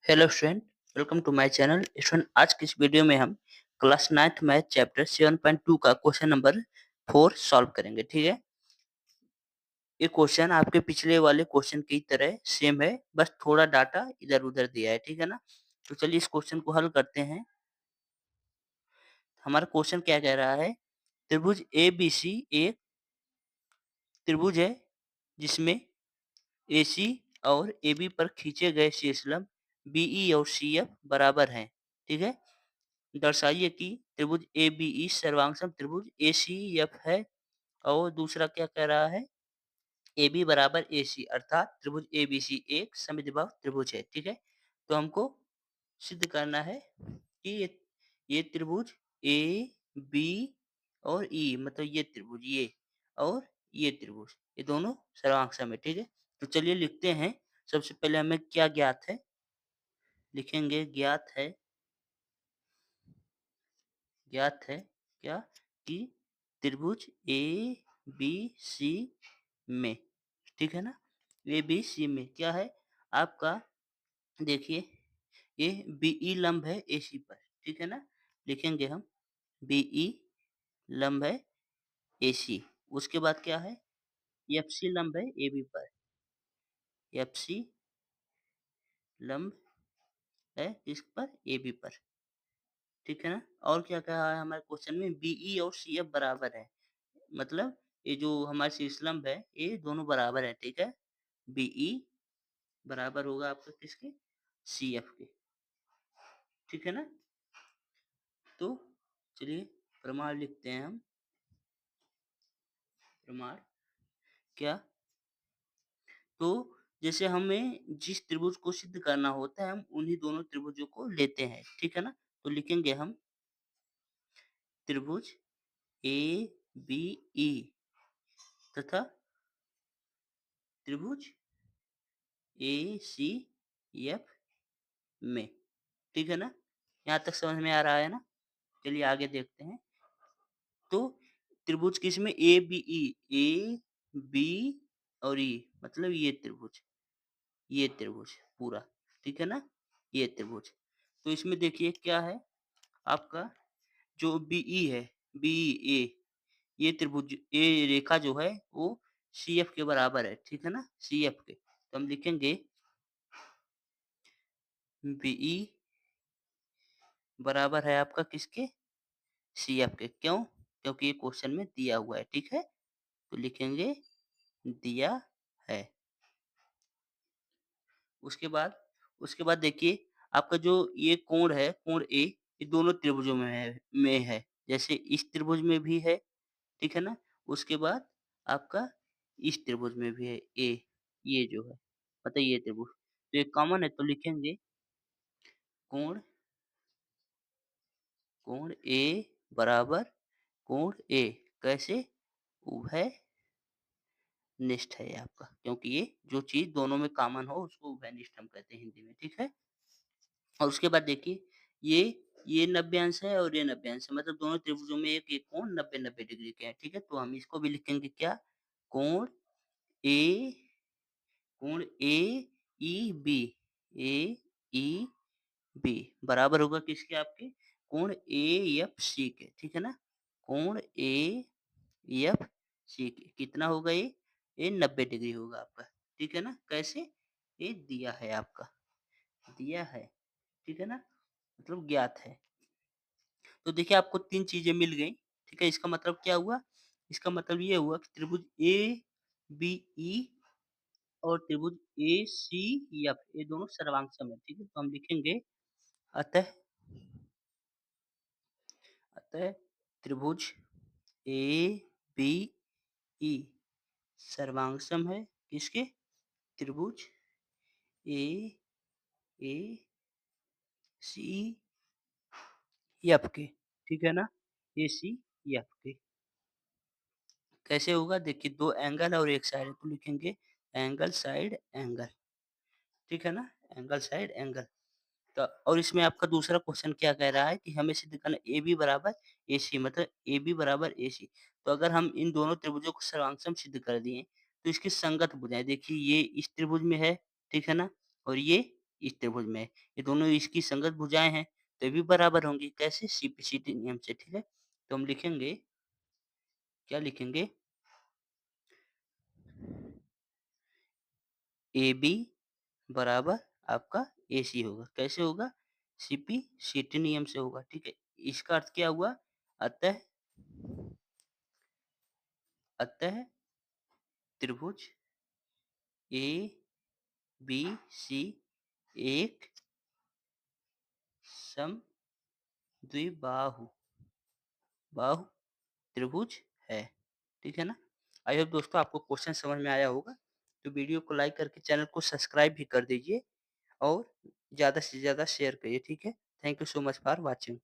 Hello student, welcome to my channel. Student, आज की इस वीडियो में हम क्लास 9th मैथ चैप्टर 7.2 का क्वेश्चन नंबर 4 सॉल्व करेंगे। ठीक है, ये क्वेश्चन आपके पिछले वाले क्वेश्चन की तरह सेम है, बस थोड़ा डाटा इधर उधर दिया है। ठीक है ना, तो चलिए इस क्वेश्चन को हल करते हैं। हमारा क्वेश्चन क्या कह रहा है? त्रिभुज ए बी सी एक त्रिभुज है जिसमें ए सी और ए बी पर खींचे गए शीर्षलंब बी ई और सी एफ बराबर हैं। ठीक है, दर्शाइए कि त्रिभुज एबीई सर्वांगसम त्रिभुज एसीएफ है। और दूसरा क्या कह रहा है? एबी बराबर एसी अर्थात त्रिभुज एबीसी एक समद्विबाहु त्रिभुज है। ठीक है, तो हमको सिद्ध करना है कि ये त्रिभुज ए बी और ई मतलब ये त्रिभुज ये और ये त्रिभुज ये दोनों सर्वांगसम है। ठीक है, तो चलिए लिखते हैं। सबसे पहले हमें क्या ज्ञात है? लिखेंगे ज्ञात है क्या कि त्रिभुज ए बी सी में, ठीक है ना, ए बी सी में क्या है आपका? देखिए, ये बीई लंब है एसी पर। ठीक है ना, लिखेंगे हम बीई लंब है एसी। उसके बाद क्या है? एफसी लंब है एबी पर। एफसी लंब है इस पर एबी पर। ठीक है ना, और क्या कहा है हमारे क्वेश्चन में? बीई और सीएफ बराबर है, मतलब ये जो हमारे शीर्षलंब है ये दोनों बराबर है। ठीक है, बीई बराबर होगा आपका किसके? सीएफ के। ठीक है ना, तो चलिए प्रमाण लिखते हैं हम। प्रमाण क्या? तो जैसे हमें जिस त्रिभुज को सिद्ध करना होता है हम उन्हीं दोनों त्रिभुजों को लेते हैं। ठीक है ना, तो लिखेंगे हम त्रिभुज ए बी ई तथा त्रिभुज ए सी एफ में। ठीक है ना, यहाँ तक समझ में आ रहा है ना? चलिए आगे देखते हैं। तो त्रिभुज किसमें? A B E, A B और ई मतलब ये त्रिभुज पूरा। ठीक है ना, ये त्रिभुज। तो इसमें देखिए क्या है आपका? जो बीई है, बीई ए, ये त्रिभुज ये रेखा जो है वो सीएफ के बराबर है। ठीक है ना, सीएफ के। तो हम लिखेंगे बीई बराबर है आपका किसके? सीएफ के। क्यों? क्योंकि ये क्वेश्चन में दिया हुआ है। ठीक है, तो लिखेंगे दिया है। उसके बाद देखिए आपका जो ये कोण है, कोण ए, ये दोनों त्रिभुजों में है। जैसे इस त्रिभुज में भी है, ठीक है ना? उसके बाद आपका इस त्रिभुज में भी है ए, ये जो है मतलब ये त्रिभुज। तो ये कॉमन है तो लिखेंगे कोण कोण ए बराबर कोण ए। कैसे? उभयनिष्ठ है ये आपका, क्योंकि ये जो चीज़ दोनों में कॉमन हो उसको उभयनिष्ठ हम कहते हैं हिंदी में। ठीक है? और उसके बाद देखिए ये 90 अंश है और ये 90 अंश है, मतलब दोनों त्रिभुजों में एक कोण 90-90 डिग्री के हैं। ठीक है, तो हम इसको भी लिखेंगे क्या? कोण ए कोण ए ई बी, ए ई बी बराबर होगा किसके? आपके कोण ए एफ सी के। ठीक है ना, कोण ए एफ सी के कितना होगा ये 90 डिग्री होगा आपका। ठीक है ना, कैसे? ये दिया है आपका, दिया है। ठीक है ना, मतलब ज्ञात है। तो देखिए आपको 3 चीज़ें मिल गई। ठीक है, इसका मतलब क्या हुआ? इसका मतलब ये हुआ कि त्रिभुज एबीई और त्रिभुज एसीएफ ये दोनों सर्वांगसम है। ठीक है, तो हम लिखेंगे अतः अतः त्रिभुज एबीई सर्वांगसम है किसके? त्रिभुज एसीएफ के। ठीक है ना, एसीएफ के। कैसे होगा? देखिए 2 एंगल और 1 साइड को लिखेंगे एंगल साइड एंगल। ठीक है ना, एंगल साइड एंगल। तो और इसमें आपका दूसरा क्वेश्चन क्या कह रहा है कि हमें सिद्ध करना एबी बराबर एसी मतलब एबी बराबर एसी। तो अगर हम इन दोनों त्रिभुजों को सर्वांगसम सिद्ध कर दिए तो इसकी संगत भुजाएं देखिए ये इस त्रिभुज में है। ठीक है ना, और ये इस त्रिभुज में। ये दोनों इसकी संगत भुजाएँ हैं, तो ये भी बराबर होंगी। कैसे? सीपीसीटी नियम से, ठीक है? तो हम लिखेंगे, क्या लिखेंगे? एबी बराबर आपका एसी होगा। कैसे होगा? सीपी-सीटी नियम से होगा, ठीक है? इसका अर्थ क्या हुआ? अतः अतः त्रिभुज एबीसी एक समद्विबाहु बाहु त्रिभुज है। ठीक है ना? आई होप दोस्तों आपको क्वेश्चन समझ में आया होगा। तो वीडियो को लाइक करके चैनल को सब्सक्राइब भी कर दीजिए और ज़्यादा से ज़्यादा शेयर करिए, ठीक है? Thank you so much for watching.